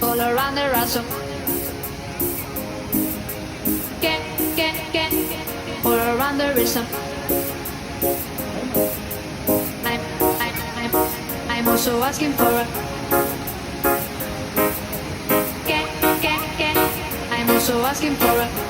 all around the ransom. Get, all around the rhythm. I'm also asking for a get. I'm also asking for a